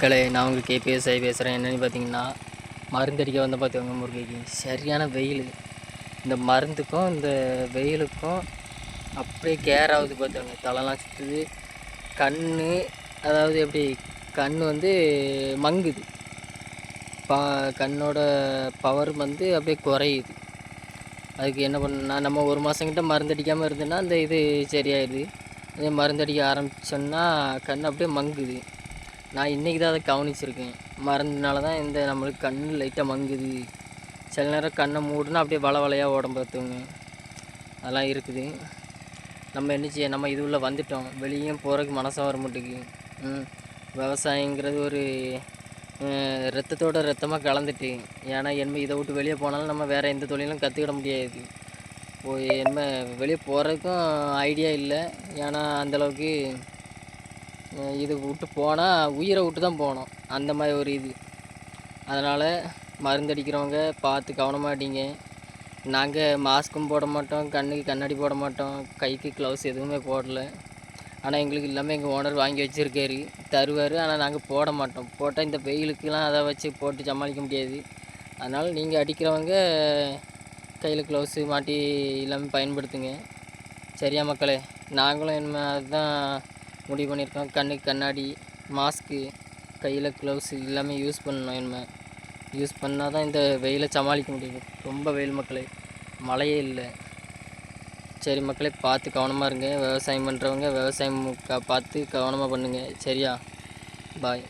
மக்களே, நான் உங்கள் கேபிஎஸ்ஐ பேசுகிறேன். என்னென்னு பார்த்தீங்கன்னா, மருந்தடிக்க வந்து பார்த்துக்கோங்க, முருங்கைக்கு சரியான வெயில். இந்த மருந்துக்கும் இந்த வெயிலுக்கும் அப்படியே கேர் ஆகுது பார்த்துக்கோங்க. தலைலாம் சுற்றுது, கண், அதாவது எப்படி கண் வந்து மங்குது, கண்ணோட பவர் வந்து அப்படியே குறையுது. அதுக்கு என்ன பண்ணணும்னா, நம்ம ஒரு மாதங்கிட்ட மருந்தடிக்காமல் இருந்தோன்னா அந்த இது சரியாயிடுது. அதே மருந்தடிக்க ஆரம்பித்தோன்னா கண் அப்படியே மங்குது. நான் இன்றைக்கி தான் அதை கவனிச்சிருக்கேன். மருந்துனால தான் இந்த நம்மளுக்கு கண் லைட்டாக மங்குது. சில நேரம் கண்ணை மூடுனா அப்படியே வளையாக உடம்பு பார்த்துங்க, அதெல்லாம் இருக்குது. நம்ம என்ன செய்ய, நம்ம இது உள்ள வந்துட்டோம், வெளியும் போகிறதுக்கு மனசாக வர மாட்டேங்குது. விவசாயங்கிறது ஒரு ரத்தத்தோட ரத்தமாக கலந்துட்டு. ஏன்னா என்ன இதை விட்டு வெளியே போனாலும் நம்ம வேறு எந்த தொழிலும் கற்றுக்கிட முடியாது. என்ன வெளியே போகிறதுக்கும் ஐடியா இல்லை. ஏன்னா அந்தளவுக்கு இது விட்டு போனால் உயிரை விட்டு தான் போகணும், அந்த மாதிரி ஒரு இது. அதனால் மருந்தடிக்கிறவங்க பார்த்து கவனமாக அடிங்க. நாங்கள் மாஸ்க்கும் போட மாட்டோம், கண்ணுக்கு கண்ணாடி போட மாட்டோம், கைக்கு க்ளவுஸ் எதுவுமே போடலை. ஆனால் எங்களுக்கு எல்லாமே எங்கள் ஓனர் வாங்கி வச்சுருக்காரு, தருவார். ஆனால் நாங்கள் போட மாட்டோம். போட்டால் இந்த வெயிலுக்கெலாம் அதை வச்சு போட்டு சமாளிக்க முடியாது. அதனால் நீங்கள் அடிக்கிறவங்க கையில் க்ளவுஸு மாட்டி எல்லாமே பயன்படுத்துங்க. சரியா மக்களே? நாங்களும் என்ன அதுதான் முடிவு பண்ணியிருக்கோம். கண்ணுக்கு கண்ணாடி, மாஸ்க்கு, கையில் க்ளவுஸு எல்லாமே யூஸ் பண்ணணும். என்ன யூஸ் பண்ணால் தான் இந்த வெயிலை சமாளிக்க முடியும். ரொம்ப வெயில் மக்களே, மழையே இல்லை. சரி மக்களே, பார்த்து கவனமாக இருங்க. விவசாயம் பண்ணுறவங்க விவசாயம் பார்த்து கவனமாக பண்ணுங்கள். சரியா? பாய்.